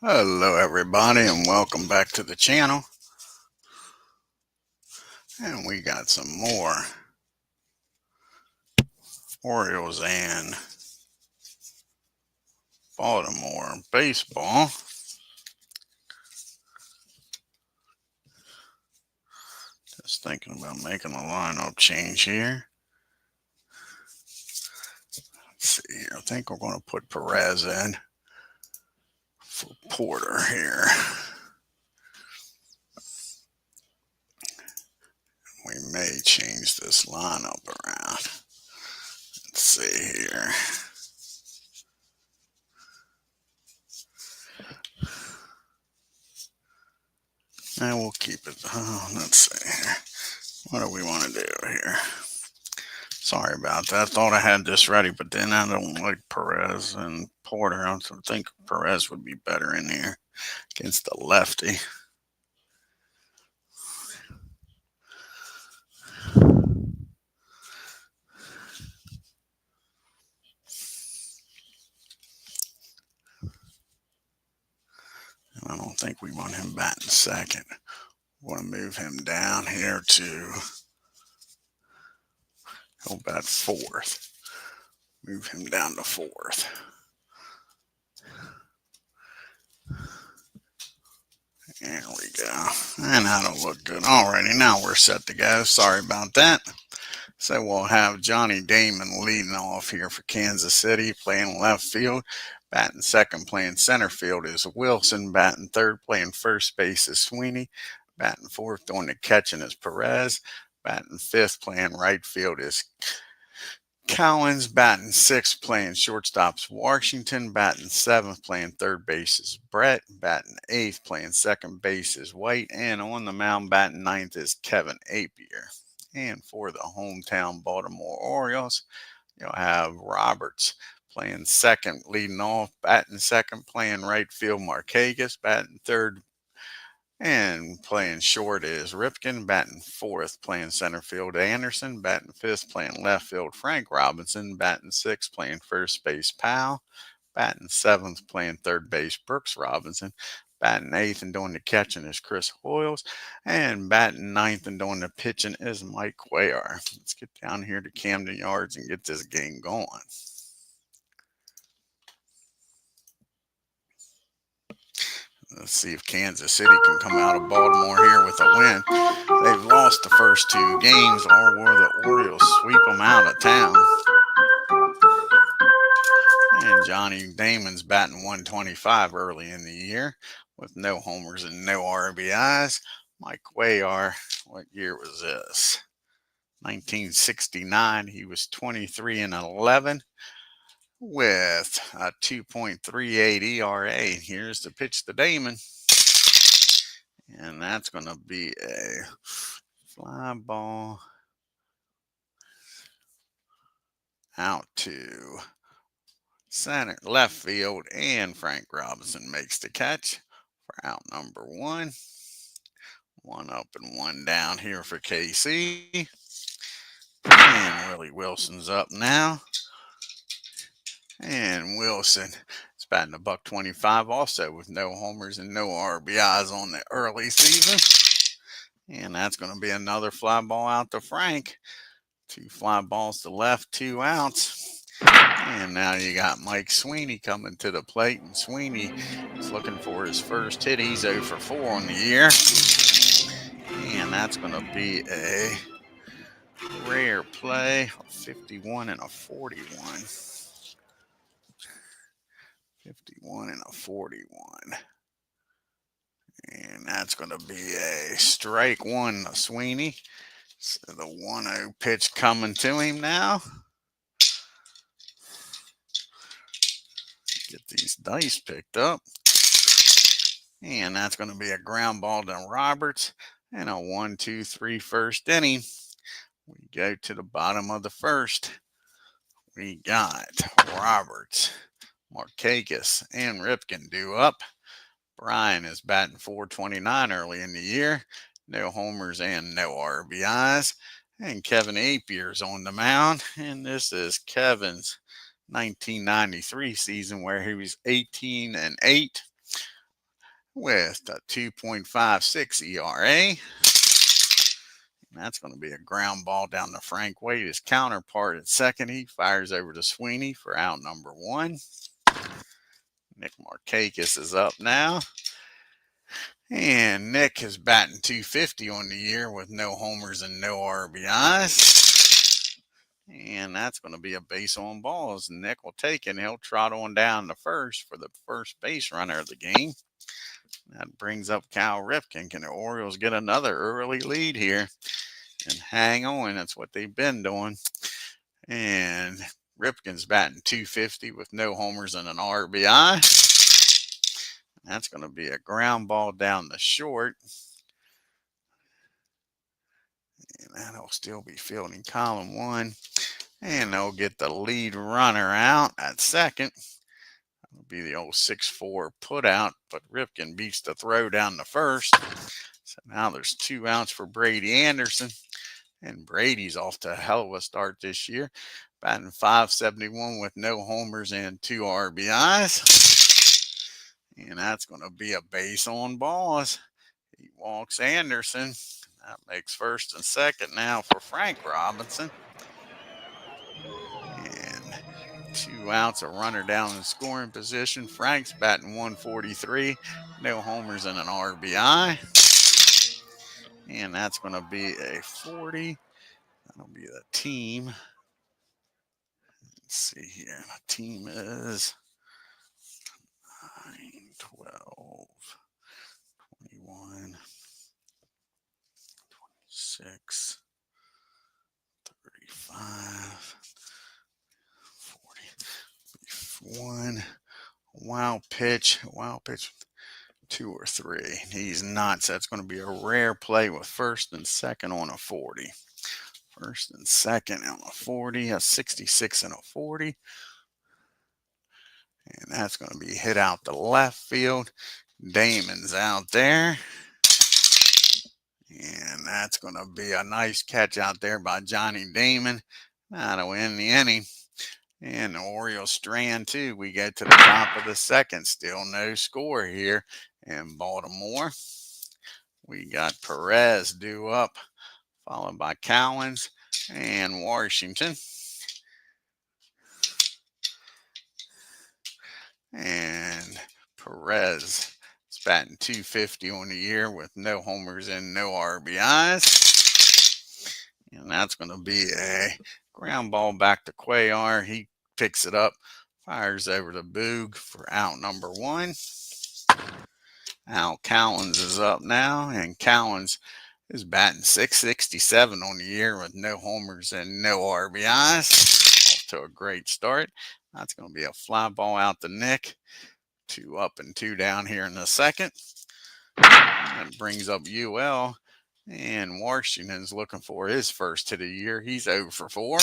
Hello everybody and welcome back to the channel. And we got some more Orioles and Baltimore baseball. Just thinking about making a lineup change here. Let's see here. I think we're going to put Perez in for Porter here. We may change this lineup around. Let's see here. And we'll keep it. Let's see here. What do we want to do here? Sorry about that. I thought I had this ready, but then I don't like Perez and Porter. I think Perez would be better in here against the lefty. I don't think we want him batting second. We want to move him down here to, he'll bat fourth. Move him down to fourth. There we go. And that'll look good. Alrighty, now we're set to go. Sorry about that. So we'll have Johnny Damon leading off here for Kansas City, playing left field. Batting second, playing center field is Wilson. Batting third, playing first base is Sweeney. Batting fourth, doing the catching is Perez. Batting fifth, playing right field is Collins. Batting sixth, playing shortstop's Washington. Batting seventh, playing third base is Brett. Batting eighth, playing second base is White. And on the mound, batting ninth is Kevin APPIER. And for the hometown Baltimore Orioles, you'll have Roberts playing second, leading off. Batting second, playing right field, Marquez. Batting third and playing short is Ripken. Batting fourth, playing center field, Anderson. Batting fifth, playing left field, Frank Robinson. Batting sixth, playing first base, Powell. Batting seventh, playing third base, Brooks Robinson. Batting eighth and doing the catching is Chris Hoyles. And batting ninth and doing the pitching is Mike Cuellar. Let's get down here to Camden Yards and get this game going. Let's see if Kansas City can come out of Baltimore here with a win. They've lost the first two games, or will the Orioles sweep them out of town? And Johnny Damon's batting 125 early in the year with no homers and no RBIs. Mike Cuellar, what year was this? 1969. He was 23 and 11 with a 2.38 ERA. Here's the pitch to Damon. And that's going to be a fly ball out to center, left field, and Frank Robinson makes the catch for out number one. One up and one down here for KC. And Willie Wilson's up now. And Wilson is batting $125 also with no homers and no RBIs on the early season. And that's going to be another fly ball out to Frank. Two fly balls to left, 2 outs. And now you got Mike Sweeney coming to the plate. And Sweeney is looking for his first hit. He's 0 for 4 on the year. And that's going to be a rare play, a 51 and a 41. 51 and a 41. And that's going to be a strike one to Sweeney. So the 1-0 pitch coming to him now. Get these dice picked up. And that's going to be a ground ball to Roberts. And a 1-2-3 first inning. We go to the bottom of the first. We got Roberts, Marquez, and Ripken due up. Brian is batting .429 early in the year. No homers and no RBIs. And Kevin APPIER's on the mound. And this is Kevin's 1993 season where he was 18 and 8 with a 2.56 ERA. That's going to be a ground ball down to Frank Wade. His counterpart at second, he fires over to Sweeney for out number 1. Nick Markakis is up now. And Nick is batting .250 on the year with no homers and no RBIs. And that's going to be a base on balls. Nick will take it and he'll trot on down to first for the first base runner of the game. That brings up Cal Ripken. Can the Orioles get another early lead here and hang on? That's what they've been doing. And Ripken's batting .250 with no homers and an RBI. That's going to be a ground ball down the short. And that'll still be fielding column 1. And they'll get the lead runner out at second. That'll be the old 6-4 put out, but Ripken beats the throw down the first. So now there's 2 outs for Brady Anderson. And Brady's off to a hell of a start this year, batting .571 with no homers and 2 RBIs. And that's going to be a base on balls. He walks Anderson. That makes first and second now for Frank Robinson. And 2 outs, a runner down in scoring position. Frank's batting .143, no homers and an RBI. And that's going to be a 40. That'll be the team. Let's see here. The team is 9, 12, 21, 26, 35, 41. Wild pitch, 2 or 3. He's not, so that's going to be a rare play with first and second on a 40. First and second on a 40, a 66 and a 40. And that's going to be hit out to left field. Damon's out there. And that's going to be a nice catch out there by Johnny Damon. That'll end the inning. And the Orioles strand too. We get to the top of the second. Still no score here in Baltimore. We got Perez due up, followed by Cowens and Washington. And Perez is batting .250 on the year with no homers and no RBIs. And that's going to be a ground ball back to Cuellar. He picks it up, fires over to Boog for out number 1. Al Cowens is up now, and Cowens is batting .667 on the year with no homers and no RBIs. Off to a great start. That's going to be a fly ball out to Nick. 2 up and 2 down here in the second. That brings up UL, and Washington's looking for his first hit of the year. He's 0 for 4.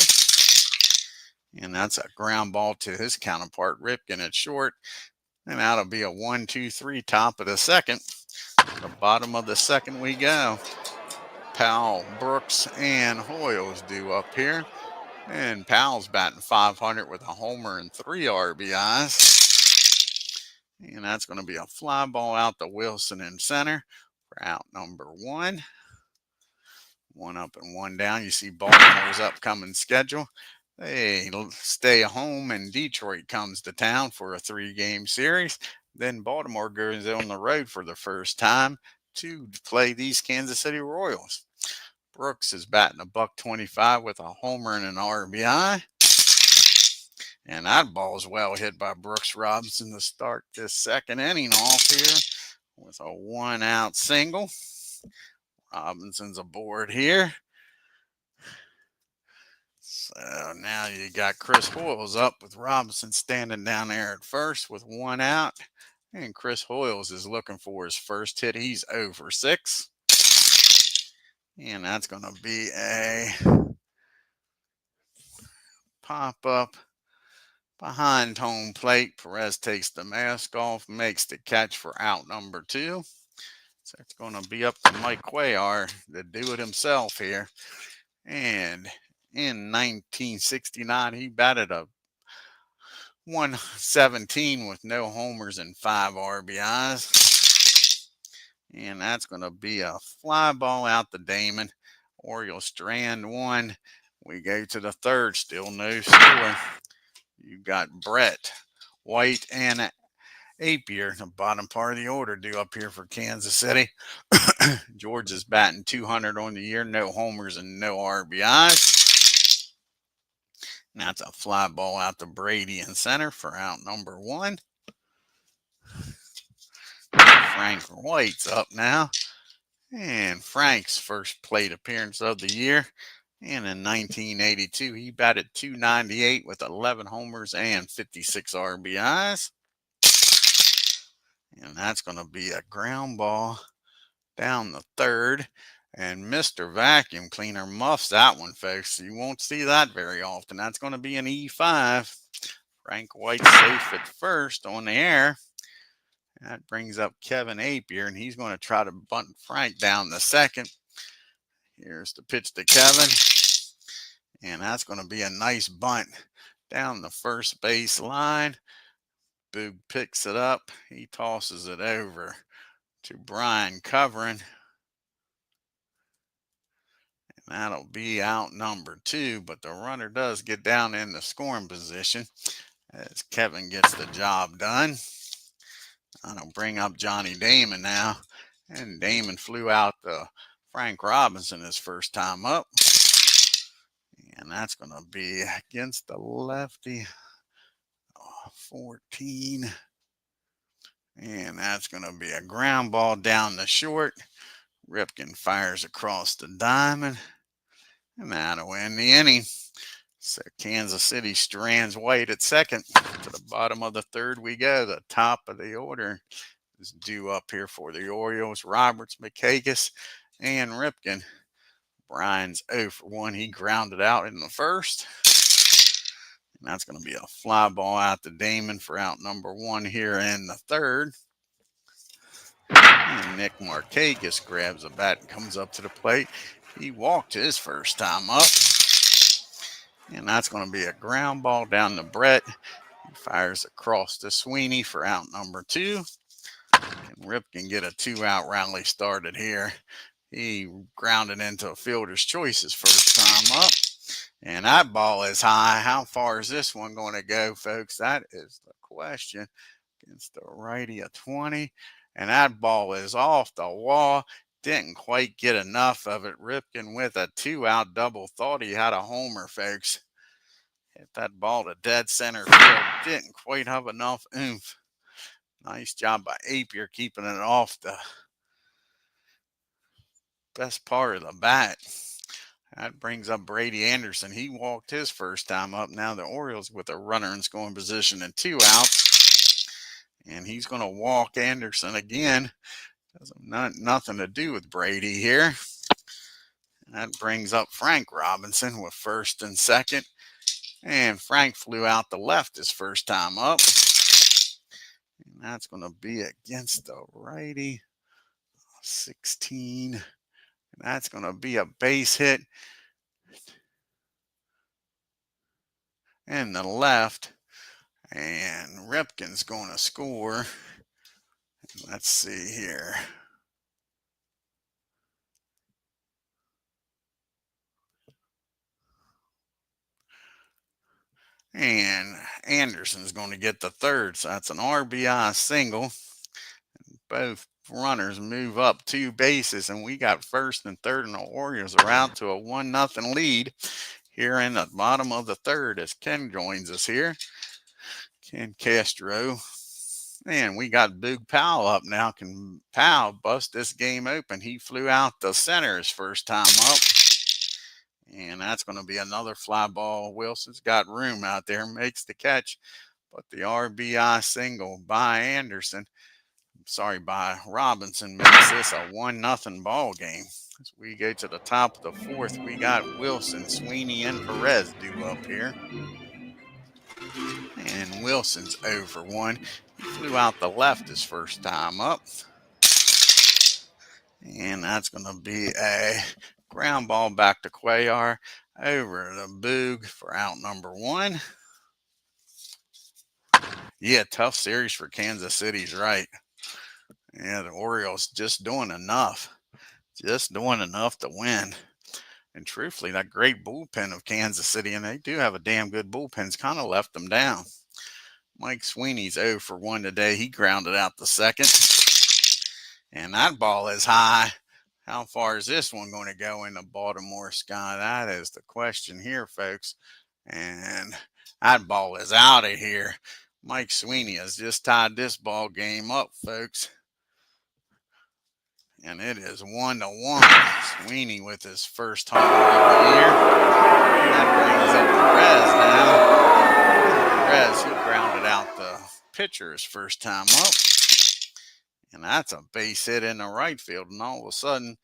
And that's a ground ball to his counterpart, Ripken at short. And that'll be a 1-2-3 top of the second. The bottom of the second we go. Powell, Brooks, and Hoyles due up here. And Powell's batting .500 with a homer and 3 RBIs. And that's going to be a fly ball out to Wilson in center for out number 1. 1 up and 1 down. You see Baltimore's upcoming schedule. They stay home, and Detroit comes to town for a 3-game series. Then Baltimore goes on the road for the first time to play these Kansas City Royals. Brooks is batting $125 with a homer and an RBI. And that ball's well hit by Brooks Robinson to start this second inning off here with a 1-out single. Robinson's aboard here. So now you got Chris Hoyles up with Robinson standing down there at first with 1 out. And Chris Hoyles is looking for his first hit. He's 0 for 6. And that's going to be a pop-up behind home plate. Perez takes the mask off, makes the catch for out number 2. So it's going to be up to Mike Cuellar to do it himself here. And in 1969, he batted a .117 with no homers and 5 RBIs. And that's going to be a fly ball out the Damon. Orioles strand one. We go to the third, still no score. You got Brett, White, and APPIER, the bottom part of the order, due up here for Kansas City. George is batting 200 on the year, no homers and no RBIs. And that's a fly ball out to Brady in center for out number one. Frank White's up now. And Frank's first plate appearance of the year. And in 1982, he batted .298 with 11 homers and 56 RBIs. And that's going to be a ground ball down the third. And Mr. Vacuum Cleaner muffs that one, folks. You won't see that very often. That's going to be an E5. Frank White safe at first on the air. That brings up Kevin APPIER, and he's going to try to bunt Frank down the second. Here's the pitch to Kevin. And that's going to be a nice bunt down the first base line. Boog picks it up. He tosses it over to Brian covering. And that'll be out number two, but the runner does get down in the scoring position as Kevin gets the job done. I'll bring up Johnny Damon now. And Damon flew out to Frank Robinson his first time up. And that's going to be against the lefty. 14. And that's going to be a ground ball down the short. Ripken fires across the diamond. And that'll end the inning. So Kansas City strands White at second. To the bottom of the third we go. The top of the order is due up here for the Orioles. Roberts, McCagus, and Ripken. Brian's 0 for 1. He grounded out in the first. And that's going to be a fly ball out to Damon for out number one here in the third. And Nick Markakis grabs a bat and comes up to the plate. He walked his first time up. And that's going to be a ground ball down to Brett. He fires across to Sweeney for out number two. And Ripken get a 2-out rally started here. He grounded into a fielder's choice his first time up. And that ball is high. How far is this one going to go, folks? That is the question. Against the righty of 20. And that ball is off the wall. Didn't quite get enough of it. Ripken with a 2-out double. Thought he had a homer, folks. Hit that ball to dead center field. Didn't quite have enough oomph. Nice job by APPIER keeping it off the best part of the bat. That brings up Brady Anderson. He walked his first time up. Now the Orioles with a runner in scoring position and 2 outs. And he's going to walk Anderson again. Nothing to do with Brady here. That brings up Frank Robinson with first and second. And Frank flew out the left his first time up. And that's going to be against the righty. 16. And that's going to be a base hit. And the left. And Ripken's going to score. Let's see here. And Anderson's going to get the third. So that's an RBI single. Both runners move up 2 bases. And we got first and third, and the Orioles are out to a 1-0 lead here in the bottom of the third as Ken joins us here. Ken Castro. And we got Boog Powell up now. Can Powell bust this game open? He flew out the center his first time up. And that's going to be another fly ball. Wilson's got room out there, makes the catch. But the RBI single by Anderson, by Robinson, makes this a 1-0 ball game. As we go to the top of the fourth, we got Wilson, Sweeney, and Perez due up here. And Wilson's 0 for 1. He flew out the left his first time up. And that's going to be a ground ball back to Cuellar over to Boog for out number one. Yeah, tough series for Kansas City's right. Yeah, the Orioles just doing enough. Just doing enough to win. And truthfully, that great bullpen of Kansas City, and they do have a damn good bullpen's kind of left them down. Mike Sweeney's 0 for 1 today. He grounded out the second. And that ball is high. How far is this one going to go in the Baltimore sky? That is the question here, folks. And that ball is out of here. Mike Sweeney has just tied this ball game up, folks. And it is 1-1. Sweeney with his first homer of the year. And that brings up Perez now. Perez, he grounded out the pitcher's first time up. And that's a base hit in the right field. And all of a sudden,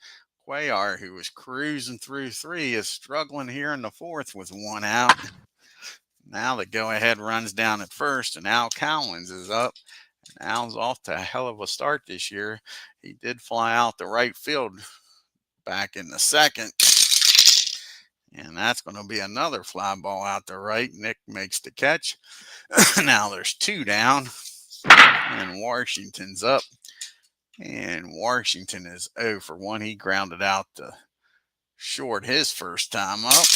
Cuellar, who was cruising through 3, is struggling here in the 4th with 1 out. Now the go-ahead runs down at first, and Al Cowens is up. And Al's off to a hell of a start this year. He did fly out the right field back in the 2nd. And that's going to be another fly ball out the right. Nick makes the catch. Now there's 2 down. And Washington's up. And Washington is 0 for 1. He grounded out to short his first time up.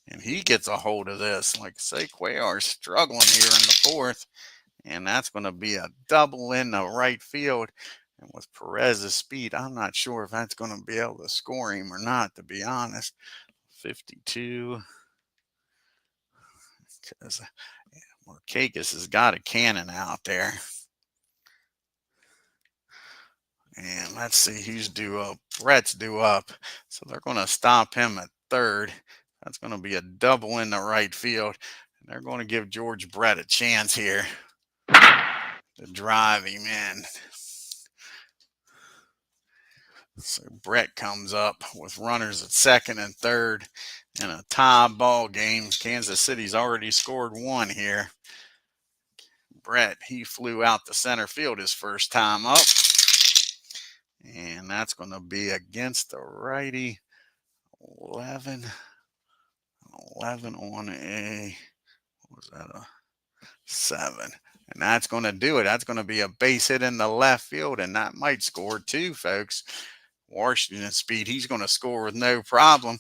And he gets a hold of this. Like I say, Cuellar's struggling here in the 4th. And that's going to be a double in the right field. And with Perez's speed, I'm not sure if that's going to be able to score him or not, to be honest. 52. Because Markakis has got a cannon out there. And let's see who's due up. Brett's due up. So they're going to stop him at 3rd. That's going to be a double in the right field. And they're going to give George Brett a chance here to drive him in. So Brett comes up with runners at 2nd and 3rd in a tie ball game. Kansas City's already scored 1 here. Brett, he flew out to center field his first time up. And that's going to be against the righty. 11 on a, what was that, a 7. And that's going to do it. That's going to be a base hit in the left field, and that might score 2, folks. Washington speed, he's going to score with no problem.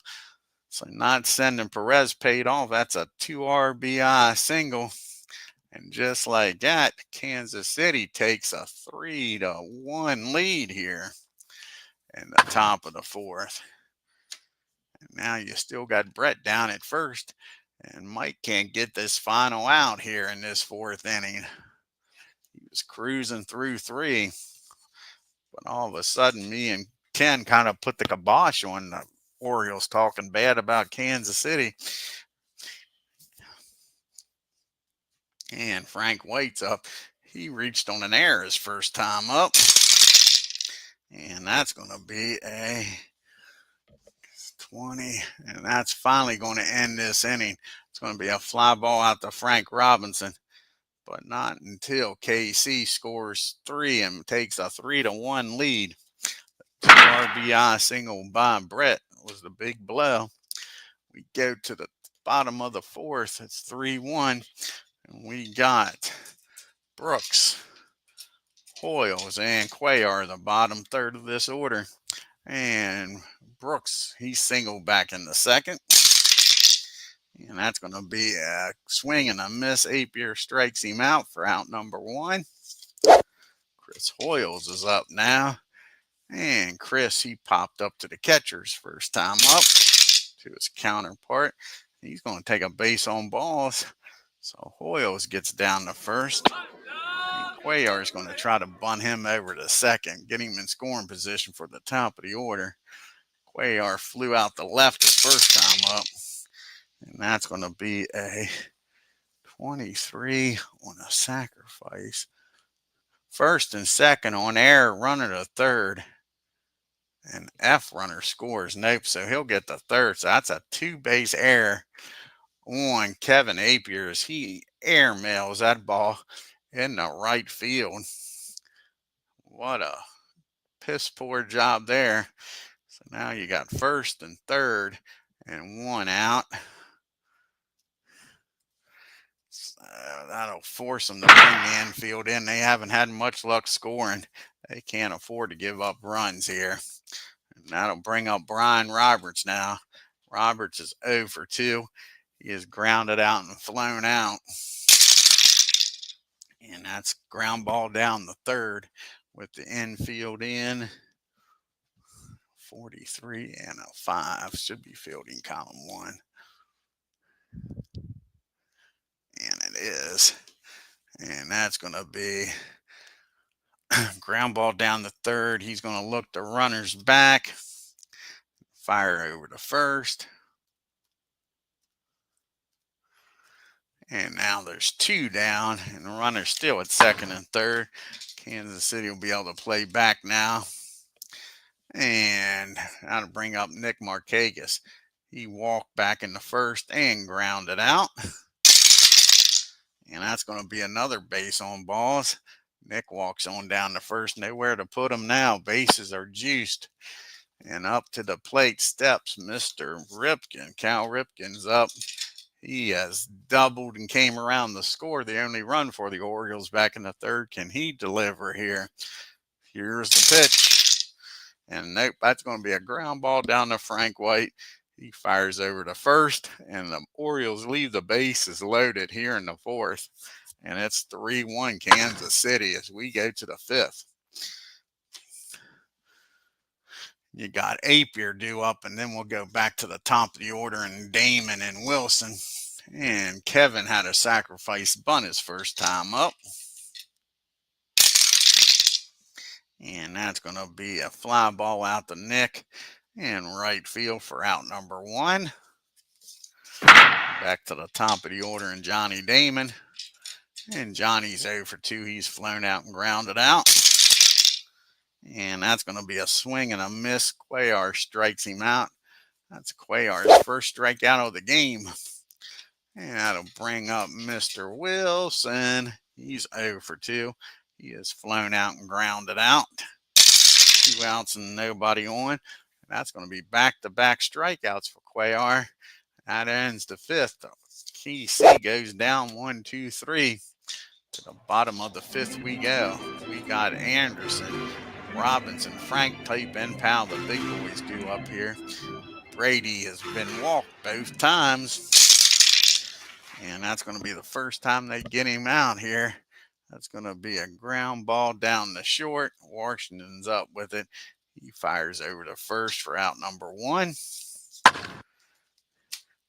So not sending Perez paid off. That's a 2 RBI single. And just like that, Kansas City takes a 3-1 lead here in the top of the 4th. And now you still got Brett down at first. And Mike can't get this final out here in this 4th inning. He was cruising through 3. But all of a sudden, me and Ken kind of put the kibosh on the Orioles talking bad about Kansas City. And Frank White's up. He reached on an error his first time up. And that's going to be a 20. And that's finally going to end this inning. It's going to be a fly ball out to Frank Robinson. But not until KC scores 3 and takes a 3-1 lead. 2 RBI single by Brett was the big blow. We go to the bottom of the 4th. It's 3-1. And we got Brooks, Hoyles, and Cuellar, the bottom 3rd of this order. And Brooks, he singled back in the 2nd. And that's going to be a swing and a miss. APPIER strikes him out for out number 1. Chris Hoyles is up now. And Chris, he popped up to the catcher's first time up to his counterpart. He's going to take a base on balls. So Hoyles gets down to 1st. And Cuellar is going to try to bunt him over to 2nd, get him in scoring position for the top of the order. Cuellar flew out the left his first time up. And that's going to be a 23 on a sacrifice. 1st and 2nd on air, runner to 3rd. And F runner scores. Nope, so he'll get the 3rd. So that's a 2-base error on Kevin APPIER as he airmails that ball in the right field. What a piss poor job there. So now you got 1st and 3rd and 1 out. That'll force them to bring the infield in. They haven't had much luck scoring. They can't afford to give up runs here. And that'll bring up Brian Roberts now. Roberts is 0 for 2. He is grounded out and flown out. And that's ground ball down the third with the infield in. 43 and a 5. Should be fielding column 1. And it is. And that's going to be ground ball down the third. He's going to look the runners back. Fire over to first. And now there's 2 down, and the runner's still at second and third. Kansas City will be able to play back now. And that'll bring up Nick Markakis. He walked back in the first and grounded out. And that's going to be another base on balls. Nick walks on down the first. Nowhere to put him now. Bases are juiced. And up to the plate steps Mr. Ripken. Cal Ripken's up. He has doubled and came around the score. The only run for the Orioles back in the third. Can he deliver here? Here's the pitch. And nope, that's going to be a ground ball down to Frank White. He fires over to first, and the Orioles leave the bases loaded here in the fourth. And it's 3-1 Kansas City as we go to the fifth. You got APPIER due up, and then we'll go back to the top of the order and Damon and Wilson. And Kevin had a sacrifice bunt his first time up. And that's going to be a fly ball out to Nick in right field for out number 1. Back to the top of the order and Johnny Damon. And Johnny's 0 for 2. He's flown out and grounded out. And that's going to be a swing and a miss. Cuellar strikes him out. That's Cuellar's first strikeout of the game. And that'll bring up Mr. Wilson. He's 0 for 2. He is flown out and grounded out. 2 outs and nobody on. That's going to be back-to-back strikeouts for Cuellar. That ends the fifth. KC goes down 1, 2, 3. To the bottom of the fifth we go. We got Anderson, Robinson, Frank Type, and Powell, the big boys due up here. Brady has been walked both times. And that's going to be the first time they get him out here. That's going to be a ground ball down the short. Washington's up with it. He fires over to first for out number 1.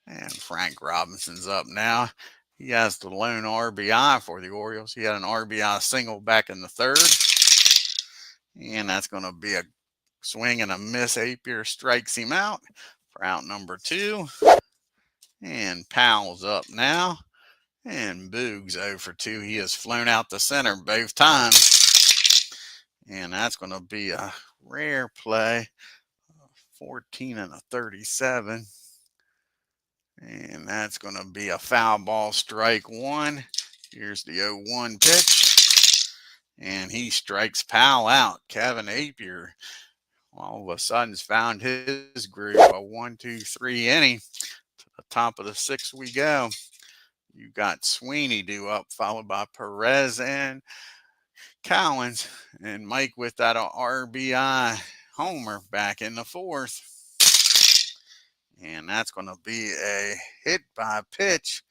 And Frank Robinson's up now. He has the lone RBI for the Orioles. He had an RBI single back in the third. And that's going to be a swing and a miss. APPIER strikes him out for out number 2. And Powell's up now. And Boog's 0 for 2. He has flown out the center both times. And that's going to be a rare play. 14 and a 37. And that's going to be a foul ball, strike 1. Here's the 0-1 pitch. And he strikes Powell out. Kevin APPIER all of a sudden has found his groove. A 1, 2, 3 inning. To the top of the 6th we go. You got Sweeney due up, followed by Perez and Collins. And Mike with that RBI homer back in the 4th. And that's going to be a hit by pitch.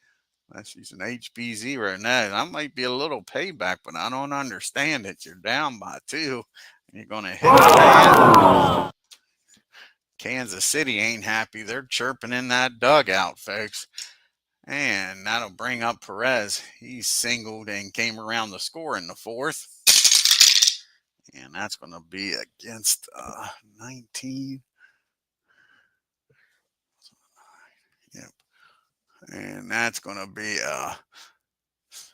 Unless he's an HB0. No, that might be a little payback, but I don't understand it. You're down by 2. And you're going to hit the man. Kansas City ain't happy. They're chirping in that dugout, folks. And that'll bring up Perez. He singled and came around the score in the 4th. And that's going to be against 19. Yep. And that's going to be a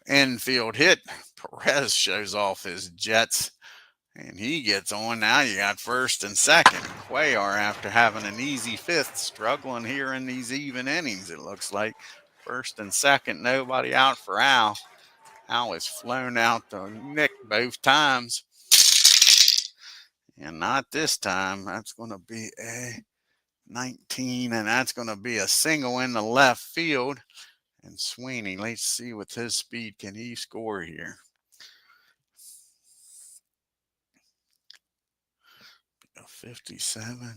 infield hit. Perez shows off his Jets. And he gets on. Now you got first and second. Cuellar, after having an easy 5th, struggling here in these even innings, it looks like. First and second, nobody out for Al. Al is flown out to Nick both times. And not this time. That's going to be a 19, and that's going to be a single in the left field. And Sweeney, let's see with his speed, can he score here? A 57.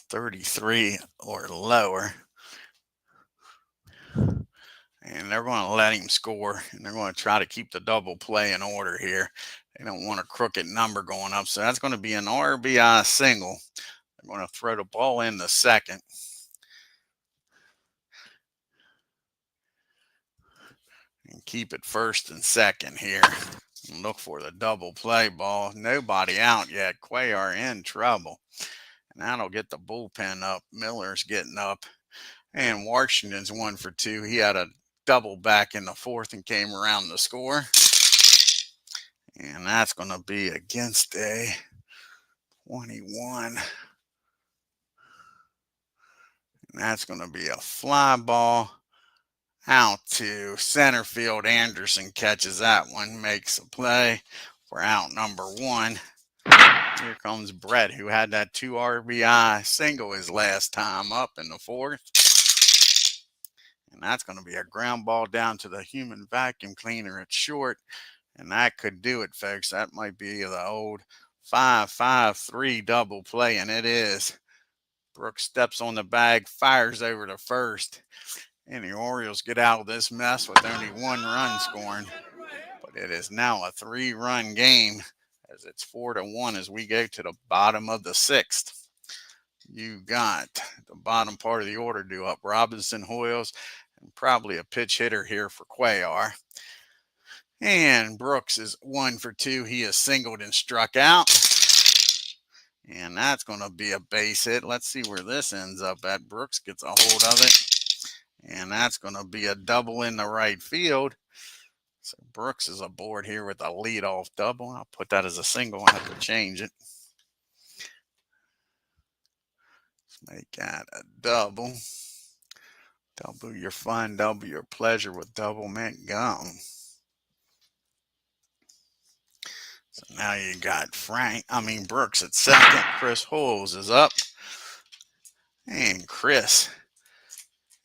33 or lower. And they're going to let him score, and they're going to try to keep the double play in order here. They don't want a crooked number going up, so that's going to be an RBI single. They're going to throw the ball in the second. And keep it first and second here. And look for the double play ball. Nobody out yet. Cuellar in trouble. And that'll get the bullpen up. Miller's getting up. And Washington's 1 for 2. He had a double back in the fourth and came around to score. And that's going to be against a 21. And that's going to be a fly ball out to center field. Anderson catches that one, makes a play for out number 1. Here comes Brett, who had that 2 RBI single his last time up in the fourth. And that's going to be a ground ball down to the human vacuum cleaner at short. And that could do it, folks. That might be the old 5-5-3 double play, and it is. Brooks steps on the bag, fires over to first. And the Orioles get out of this mess with only 1 run scoring. But it is now a 3-run game, as it's 4-1 as we go to the bottom of the 6th. You got the bottom part of the order due up. Robinson, Hoyles, and probably a pitch hitter here for Cuellar. And Brooks is 1 for 2. He is singled and struck out. And that's going to be a base hit. Let's see where this ends up at. Brooks gets a hold of it. And that's going to be a double in the right field. So Brooks is aboard here with a leadoff double. I'll put that as a single. I have to change it. Let's make that a double. Double your fun, double your pleasure with double mint gum. So now you got Brooks at second. Chris Hoyles is up. And Chris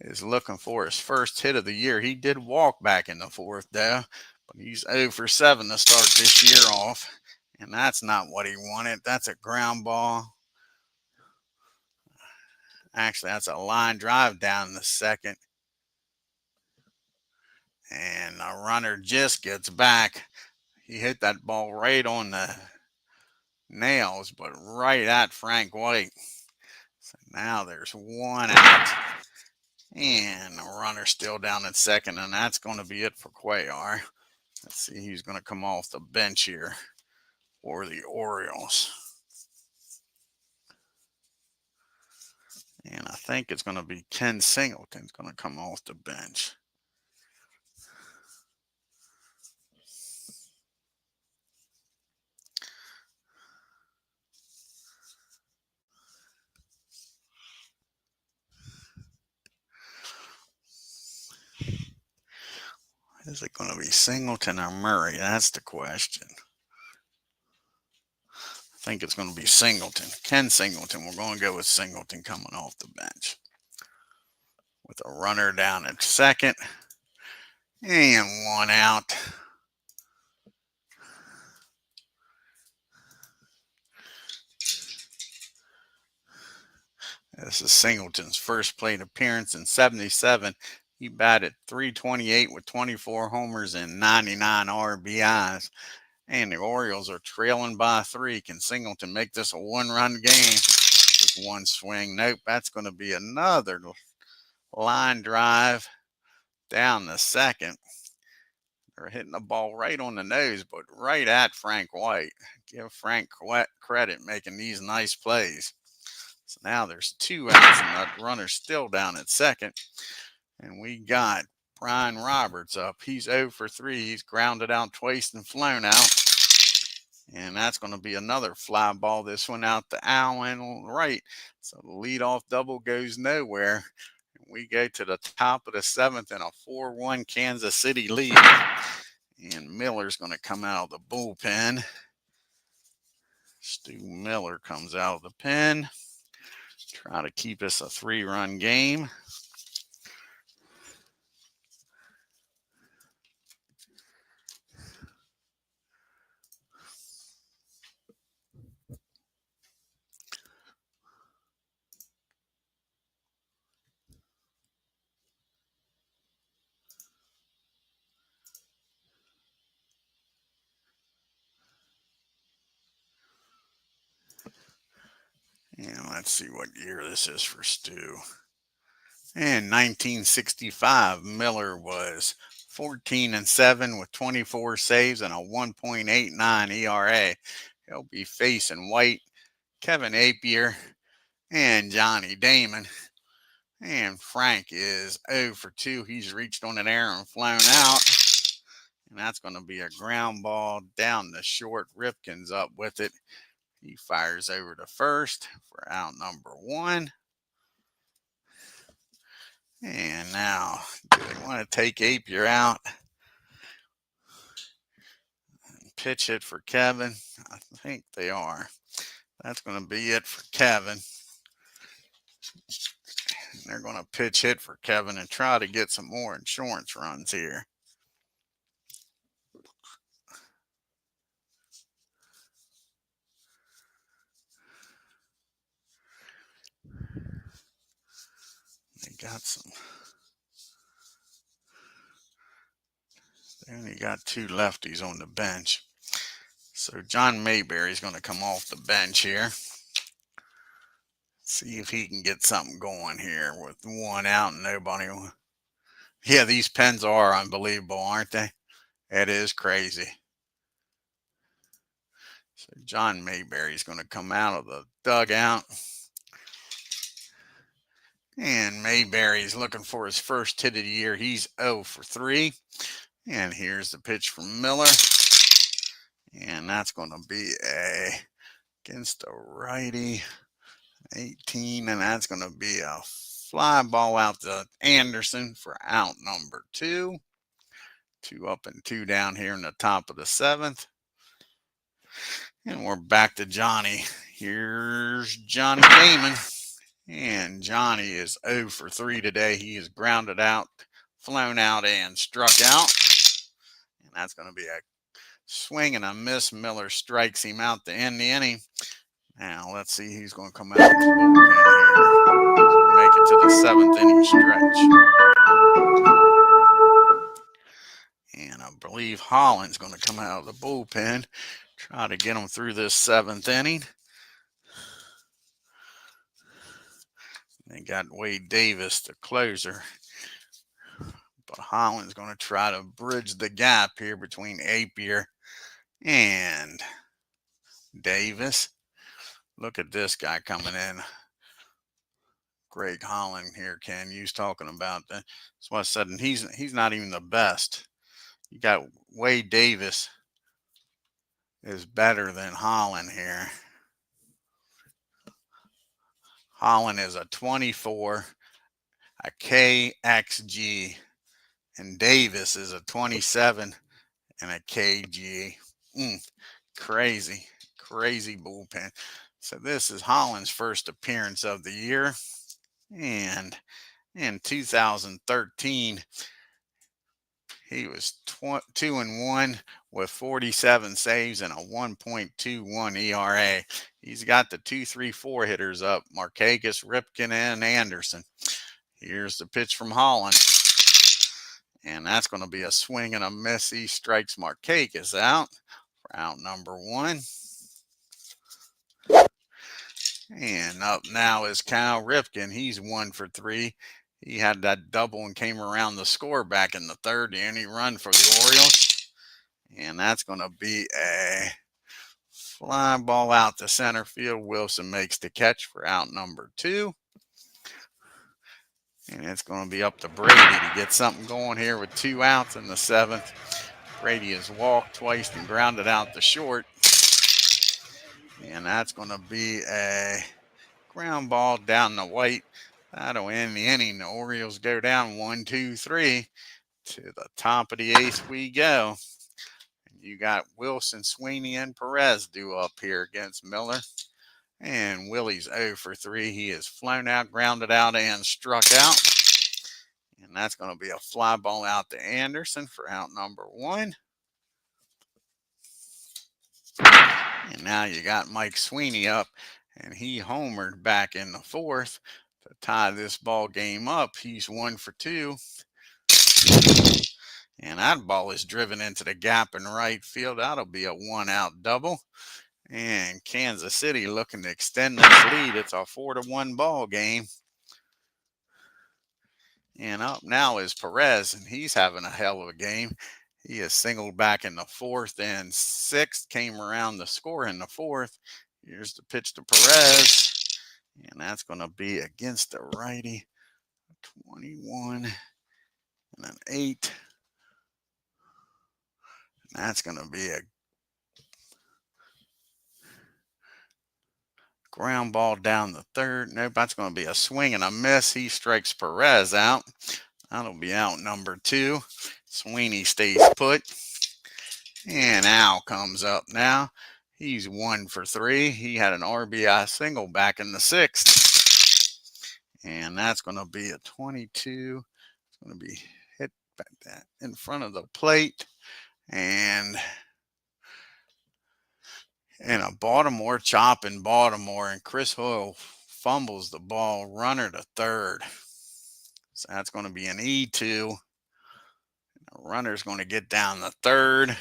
is looking for his first hit of the year. He did walk back in the fourth, though, but he's 0 for 7 to start this year off. And that's not what he wanted. That's a ground ball. Actually, that's a line drive down the second. And the runner just gets back. He hit that ball right on the nails, but right at Frank White. So now there's 1 out. And the runner's still down at second, and that's going to be it for Cuellar. Let's see who's going to come off the bench here for the Orioles. And I think it's going to be Ken Singleton's going to come off the bench. Is it going to be Singleton or Murray? That's the question. I think it's going to be Singleton. Ken Singleton. We're going to go with Singleton coming off the bench. With a runner down at second. And 1 out. This is Singleton's first plate appearance in 77. He batted .328 with 24 homers and 99 RBIs. And the Orioles are trailing by 3. Can Singleton make this a 1-run game with 1 swing? Nope, that's going to be another line drive down the second. They're hitting the ball right on the nose, but right at Frank White. Give Frank credit making these nice plays. So now there's 2 outs, and the runner's still down at second. And we got Brian Roberts up. He's 0 for 3. He's grounded out twice and flown out. And that's going to be another fly ball. This one out to Allen right. So the leadoff double goes nowhere. And we go to the top of the 7th in a 4-1 Kansas City lead. And Miller's going to come out of the bullpen. Stu Miller comes out of the pen. Try to keep us a 3-run game. And let's see what year this is for Stu. In 1965, Miller was 14-7 with 24 saves and a 1.89 ERA. He'll be facing White, Kevin Appier, and Johnny Damon. And Frank is 0 for 2. He's reached on an error and flown out. And that's going to be a ground ball down the short. Ripken's up with it. He fires over to first for out number 1. And now, do they want to take Appier out and pitch it for Kevin? I think they are. That's going to be it for Kevin. And they're going to pitch hit for Kevin and try to get some more insurance runs here. They got some. They only got 2 lefties on the bench. So John Mayberry's going to come off the bench here. See if he can get something going here with 1 out and nobody. Yeah, these pens are unbelievable, aren't they? It is crazy. So John Mayberry's going to come out of the dugout. And Mayberry's looking for his first hit of the year. He's 0 for 3. And here's the pitch from Miller. And that's going to be against a righty, 18. And that's going to be a fly ball out to Anderson for out number 2. 2 up and 2 down here in the top of the 7th. And we're back to Johnny. Here's Johnny Damon. And Johnny is 0 for 3 today. He is grounded out, flown out, and struck out. And that's going to be a swing and a miss. Miller strikes him out to end the inning. Now let's see who's going to come out of the bullpen here. So make it to the 7th inning stretch. And I believe Holland's going to come out of the bullpen, try to get him through this 7th inning. They got Wade Davis, the closer. But Holland's going to try to bridge the gap here between Appier and Davis. Look at this guy coming in. Greg Holland here, Ken. You was talking about that. That's what I said. And he's not even the best. You got Wade Davis is better than Holland here. Holland is a 24, a KXG, and Davis is a 27 and a KG. Crazy bullpen. So this is Holland's first appearance of the year. And in 2013, he was 2-1 with 47 saves and a 1.21 ERA. He's got the 2-3-4 hitters up: Markakis, Ripken, and Anderson. Here's the pitch from Holland. And that's going to be a swing and a miss. He strikes Markakis out for out number 1. And up now is Cal Ripken. He's 1 for 3. He had that double and came around the score back in the 3rd. The only run for the Orioles. And that's going to be a fly ball out to center field. Wilson makes the catch for out number 2. And it's going to be up to Brady to get something going here with 2 outs in the 7th. Brady has walked twice and grounded out the short. And that's going to be a ground ball down the White. That'll end the inning. The Orioles go down 1-2-3. To the top of the 8th we go. And you got Wilson, Sweeney, and Perez due up here against Miller. And Willie's 0 for 3. He is flown out, grounded out, and struck out. And that's going to be a fly ball out to Anderson for out number 1. And now you got Mike Sweeney up, and he homered back in the 4th to tie this ball game up. He's 1 for 2. And that ball is driven into the gap in right field. That'll be a 1-out double. And Kansas City looking to extend this lead. It's a 4-1 ball game. And up now is Perez, and he's having a hell of a game. He is singled back in the 4th and 6th, came around the score in the 4th. Here's the pitch to Perez, and that's going to be against the righty. 21 and an 8. And that's going to be a ground ball down the 3rd. Nope, that's going to be a swing and a miss. He strikes Perez out. That'll be out number 2. Sweeney stays put. And Al comes up now. He's 1 for 3. He had an RBI single back in the 6th. And that's going to be a 22. It's going to be hit back in front of the plate. And a Baltimore chop in Baltimore. And Chris Hoyle fumbles the ball, runner to 3rd. So that's going to be an E2. The runner's going to get down the 3rd.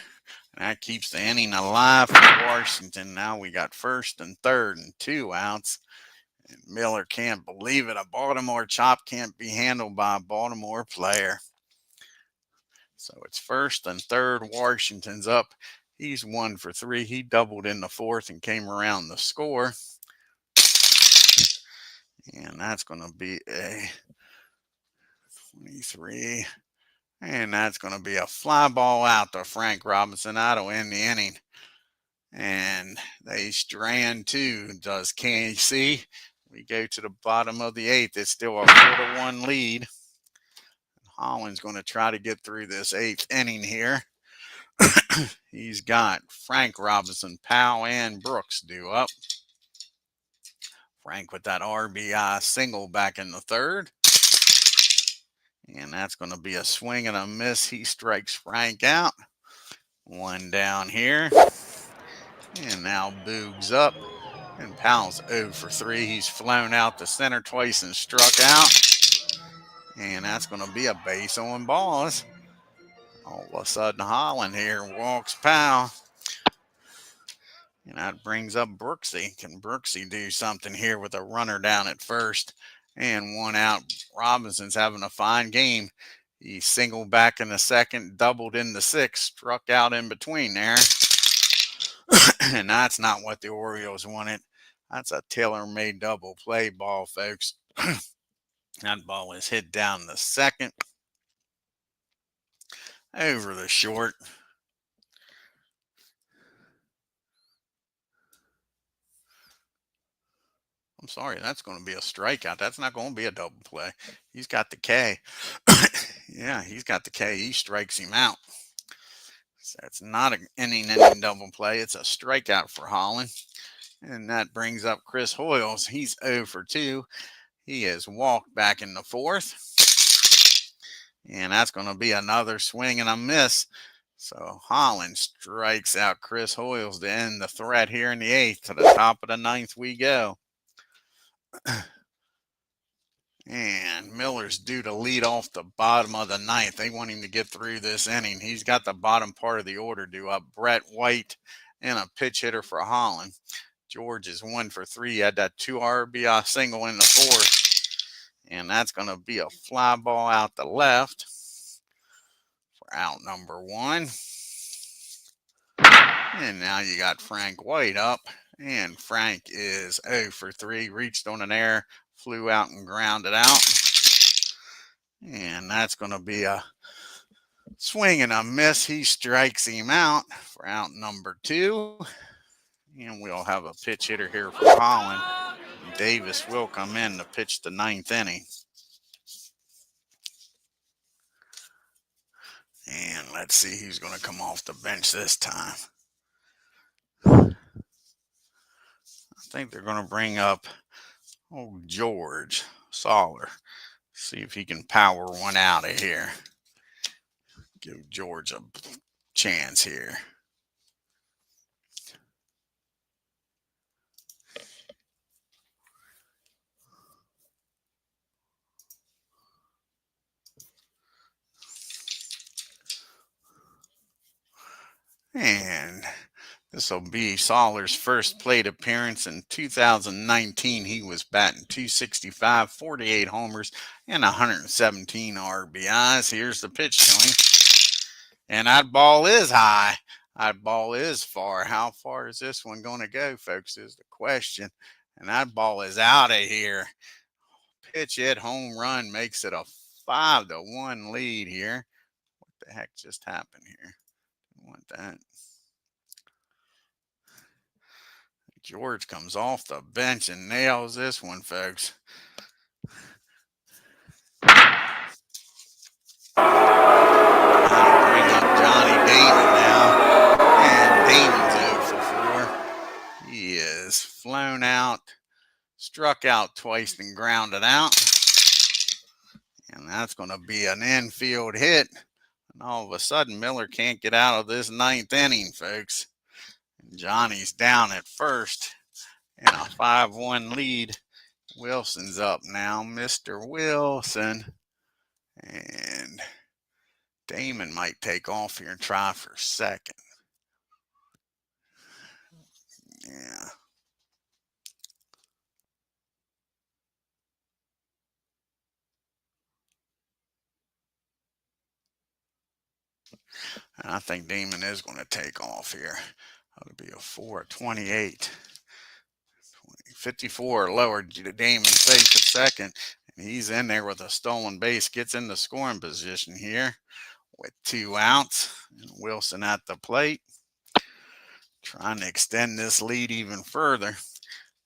That keeps the inning alive for Washington. Now we got 1st and 3rd and 2 outs. And Miller can't believe it. A Baltimore chop can't be handled by a Baltimore player. So it's 1st and 3rd. Washington's up. He's 1 for 3. He doubled in the 4th and came around the score. And that's going to be a 23. And that's going to be a fly ball out to Frank Robinson. That'll end the inning. And they strand 2, does KC. We go to the bottom of the 8th. It's still a 4-1 lead. Holland's going to try to get through this 8th inning here. He's got Frank Robinson, Powell, and Brooks due up. Frank with that RBI single back in the 3rd. And that's going to be a swing and a miss. He strikes Frank out. 1 down here. And now Boog's up. And Powell's 0 for 3. He's flown out to center twice and struck out. And that's going to be a base on balls. All of a sudden, Holland here walks Powell. And that brings up Brooksy. Can Brooksy do something here with a runner down at 1st? And 1 out. Robinson's having a fine game. He singled back in the 2nd, doubled in the 6th, struck out in between there. And that's not what the Orioles wanted. That's a tailor-made double play ball, folks. That ball is hit down the 2nd. Over the short. I'm sorry, that's going to be a strikeout. That's not going to be a double play. He's got the K. Yeah, he's got the K. He strikes him out. So it's not an inning double play. It's a strikeout for Holland. And that brings up Chris Hoyles. He's 0 for 2. He has walked back in the 4th. And that's going to be another swing and a miss. So Holland strikes out Chris Hoyles to end the threat here in the 8th. To the top of the 9th we go. And Miller's due to lead off the bottom of the 9th. They want him to get through this inning. He's got the bottom part of the order due up. Brett White and a pitch hitter for Holland. George is 1 for 3. He had that 2 RBI single in the 4th. And that's going to be a fly ball out the left for out number 1. And now you got Frank White up. And Frank is 0 for 3. Reached on an error, flew out and grounded out. And that's going to be a swing and a miss. He strikes him out for out number 2. And we'll have a pitch hitter here for Holland. Davis will come in to pitch the 9th inning. And let's see who's going to come off the bench this time. I think they're going to bring up old George Soller. See if he can power one out of here. Give George a chance here. And this will be Soller's first plate appearance in 2019. He was batting .265, 48 homers, and 117 RBIs. Here's the pitch to him. And that ball is high. That ball is far. How far is this one going to go, folks, is the question. And that ball is out of here. Pitch hit home run makes it a 5-1 lead here. What the heck just happened here? Didn't want that. George comes off the bench and nails this one, folks. I'll bring up Johnny Damon now. And Damon's 0 for 4. He is flown out, struck out twice, and grounded out. And that's going to be an infield hit. And all of a sudden, Miller can't get out of this 9th inning, folks. And Johnny's down at first in a 5-1 lead. Wilson's up now, Mr. Wilson. And Damon might take off here and try for second. Yeah. And I think Damon is going to take off here. That'll be a 4-28. 54 lower. Damon safe at second. And he's in there with a stolen base. Gets in the scoring position here with 2 outs. And Wilson at the plate. Trying to extend this lead even further.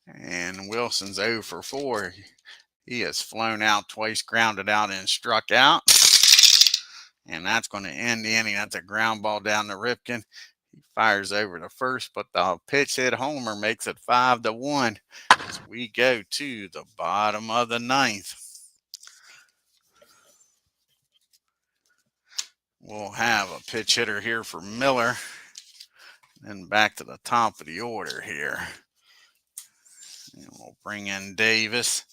And Wilson's 0 for 4. He has flown out twice, grounded out, and struck out. And that's going to end the inning. That's a ground ball down to Ripken. He fires over to first, but the pitch hit homer makes it 5-1 as we go to the bottom of the 9th. We'll have a pitch hitter here for Miller. Then back to the top of the order here. And we'll bring in Davis.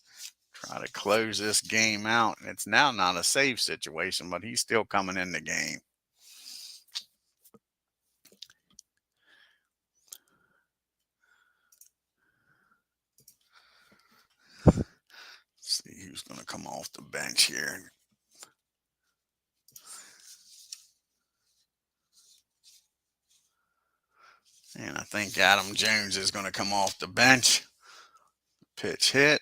Try to close this game out. And it's now not a save situation, but he's still coming in the game. See who's going to come off the bench here. And I think Adam Jones is going to come off the bench. Pitch hit.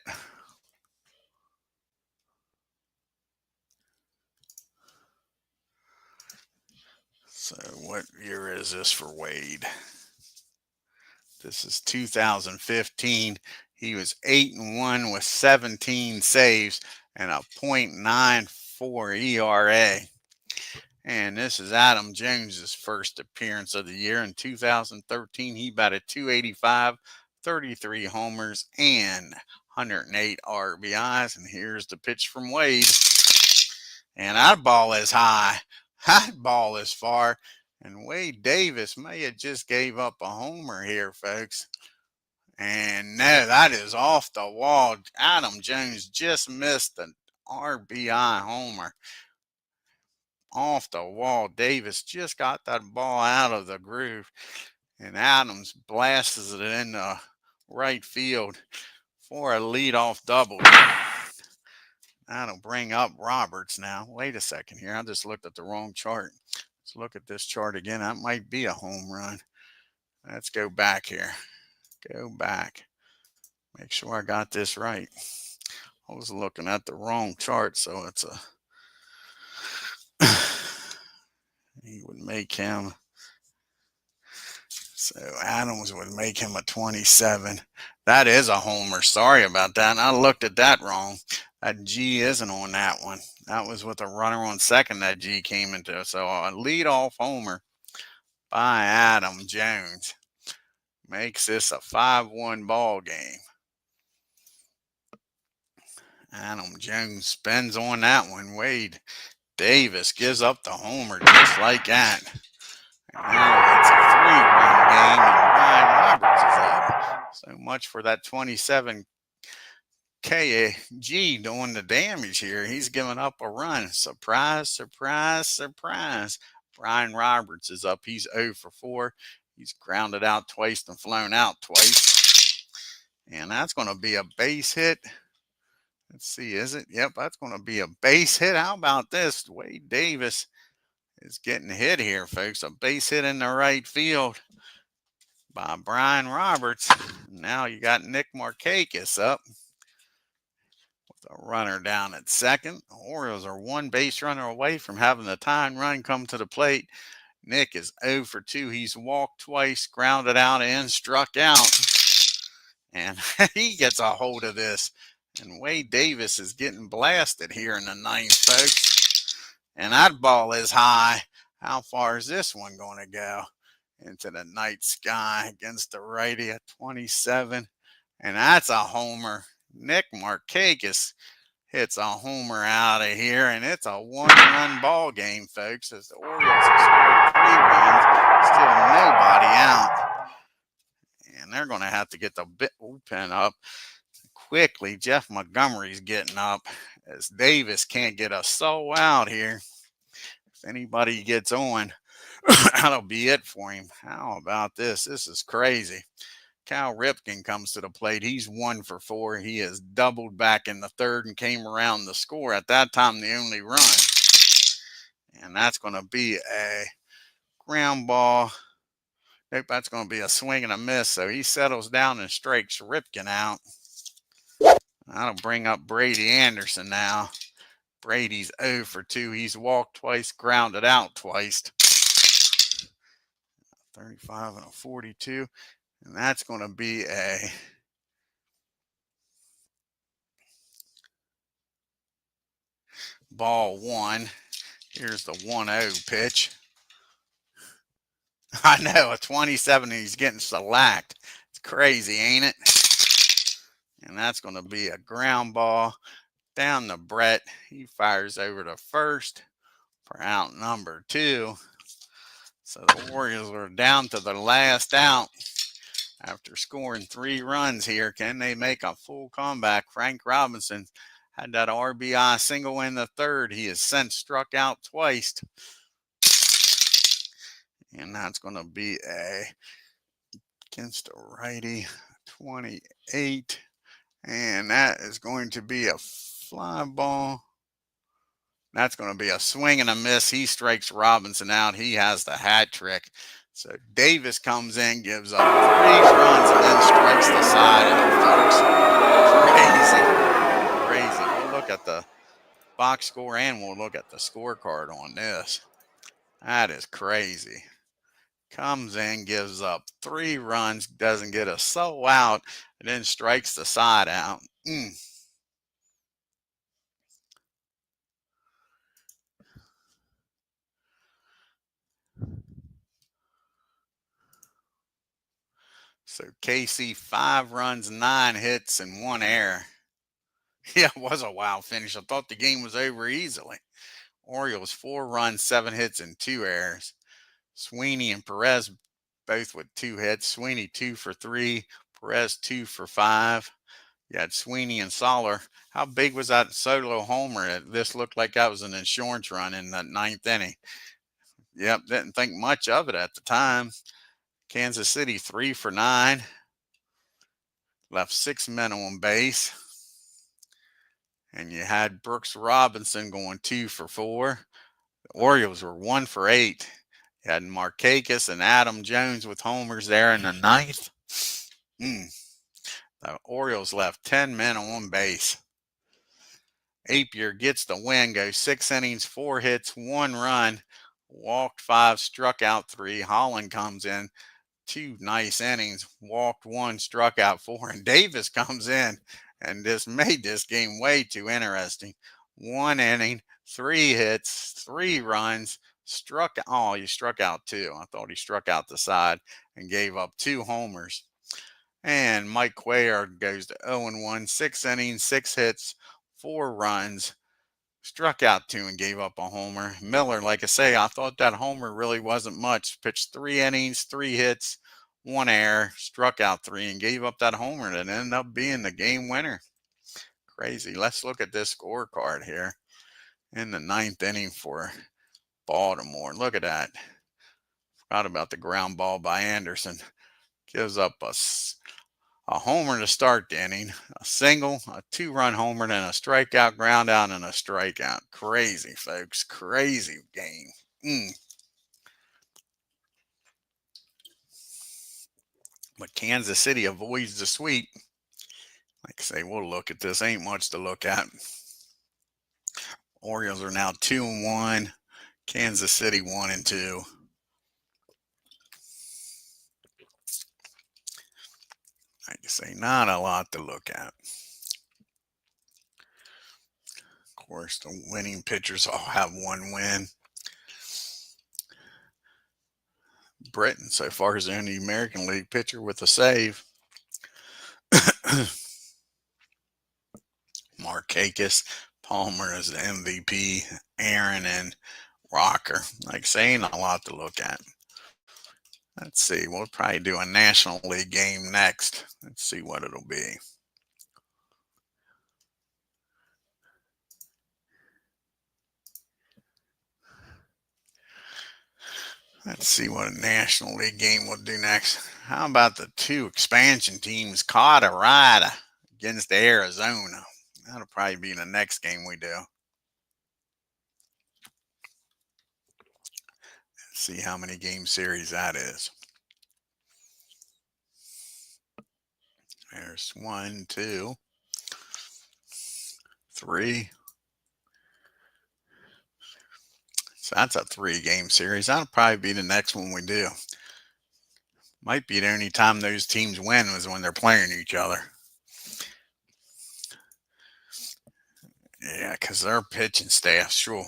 So what year is this for Wade? This is 2015. He was 8-1 with 17 saves and a .94 ERA. And this is Adam Jones's first appearance of the year. In 2013, he batted .285, 33 homers, and 108 RBIs. And here's the pitch from Wade. And that ball is high. That ball is far. And Wade Davis may have just gave up a homer here, folks. And no, that is off the wall. Adam Jones just missed an RBI homer. Off the wall. Davis just got that ball out of the groove. And Adams blasts it in the right field for a leadoff double. That'll bring up Roberts now. Wait a second here. I just looked at the wrong chart. Let's look at this chart again. That might be a home run. Let's go back here. Go back. Make sure I got this right. I was looking at the wrong chart, so it's a... he would make him... So Adams would make him a 27. That is a homer. Sorry about that. I looked at that wrong. That G isn't on that one. That was with a runner on second that G came into. So a leadoff homer by Adam Jones makes this a 5-1 ball game. Adam Jones spins on that one. Wade Davis gives up the homer just like that. And now it's a 3-run game, and Brian Roberts is up. So much for that 27 KG doing the damage here. He's giving up a run. Surprise, surprise, surprise. Brian Roberts is up. He's 0 for 4. He's grounded out twice and flown out twice. And that's going to be a base hit. Let's see, is it? Yep, that's going to be a base hit. How about this? Wade Davis is getting hit here, folks. A base hit in the right field by Brian Roberts. Now you got Nick Markakis up with a runner down at second. The Orioles are one base runner away from having the tying run come to the plate. Nick is 0 for 2. He's walked twice, grounded out, and struck out. And he gets a hold of this. And Wade Davis is getting blasted here in the ninth, folks. And that ball is high. How far is this one going to go? Into the night sky against the righty at 27. And that's a homer. Nick Markakis hits a homer out of here. And it's a 1-run ball game, folks, as the Orioles have scored 3 runs. Still nobody out. And they're going to have to get the bullpen up quickly. Jeff Montgomery's getting up as Davis can't get a soul out here. If anybody gets on, that'll be it for him. How about this? This is crazy. Cal Ripken comes to the plate. He's 1 for 4. He has doubled back in the third and came around the score. At that time, the only run. And that's going to be a ground ball. Nope, that's going to be a swing and a miss. So he settles down and strikes Ripken out. That'll bring up Brady Anderson now. Brady's 0 for 2. He's walked twice, grounded out twice. 35 and a 42. And that's going to be a ball 1. Here's the 1-0 pitch. I know, a 27, and he's getting shellacked. It's crazy, ain't it? And that's going to be a ground ball down to Brett. He fires over to first for out number 2. So the Orioles are down to the last out after scoring 3 runs here. Can they make a full comeback? Frank Robinson had that RBI single in the third. He has since struck out twice. And that's going to be against a righty, 28. And that is going to be a fly ball. That's going to be a swing and a miss. He strikes Robinson out. He has the hat trick. So Davis comes in, gives up 3 runs, and then strikes the side out, folks. Crazy. Crazy. We'll look at the box score and we'll look at the scorecard on this. That is crazy. Comes in, gives up 3 runs, doesn't get a soul out, and then strikes the side out. So Casey, 5 runs, 9 hits, and 1 error. Yeah, it was a wild finish. I thought the game was over easily. Orioles, 4 runs, 7 hits, and 2 errors. Sweeney and Perez both with 2 hits. Sweeney 2 for 3. Perez 2 for 5. You had Sweeney and Soler. How big was that solo homer? This looked like that was an insurance run in the 9th inning. Yep, didn't think much of it at the time. Kansas City 3 for 9. Left 6 men on base. And you had Brooks Robinson going 2 for 4. The Orioles were 1 for 8. You had Markakis and Adam Jones with homers there in the 9th. The Orioles left 10 men on base. APPIER gets the win, goes 6 innings, 4 hits, 1 run, walked 5, struck out 3. Holland comes in, 2 nice innings, walked 1, struck out 4. And Davis comes in and just made this game way too interesting. 1 inning, 3 hits, 3 runs, He struck out 2. I thought he struck out the side and gave up 2 homers. And Mike Cuellar goes to 0-1, 6 innings, 6 hits, 4 runs, struck out 2 and gave up a homer. Miller, like I say, I thought that homer really wasn't much. Pitched 3 innings, 3 hits, 1 error, struck out 3 and gave up that homer that ended up being the game winner. Crazy. Let's look at this scorecard here in the 9th inning for Baltimore. Look at that. Forgot about the ground ball by Anderson. Gives up a homer to start the inning, a single, a 2-run homer, then a strikeout, ground out, and a strikeout. Crazy, folks. Crazy game. But Kansas City avoids the sweep. Like I say, we'll look at this. Ain't much to look at. Orioles are now 2-1. Kansas City 1-2. Like I say, not a lot to look at. Of course, the winning pitchers all have 1 win. Britton, so far, is the only American League pitcher with a save. Markakis, Palmer is the MVP. Aaron and Rocker. Like saying, a lot to look at. Let's see. We'll probably do a National League game next. Let's see what it'll be. Let's see what a National League game we'll do next. How about the 2 expansion teams, Colorado against Arizona? That'll probably be the next game we do. Let's see how many game series that is. There's 1, 2, 3. So that's a 3-game series. That'll probably be the next one we do. Might be the only time those teams win was when they're playing each other. Yeah, because their pitching staff, sure.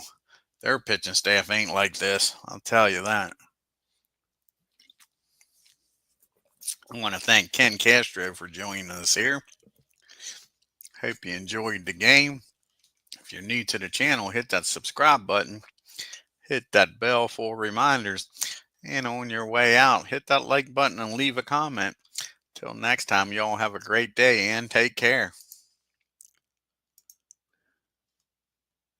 Their pitching staff ain't like this. I'll tell you that. I want to thank Ken Castro for joining us here. Hope you enjoyed the game. If you're new to the channel, hit that subscribe button. Hit that bell for reminders. And on your way out, hit that like button and leave a comment. Till next time, y'all have a great day and take care.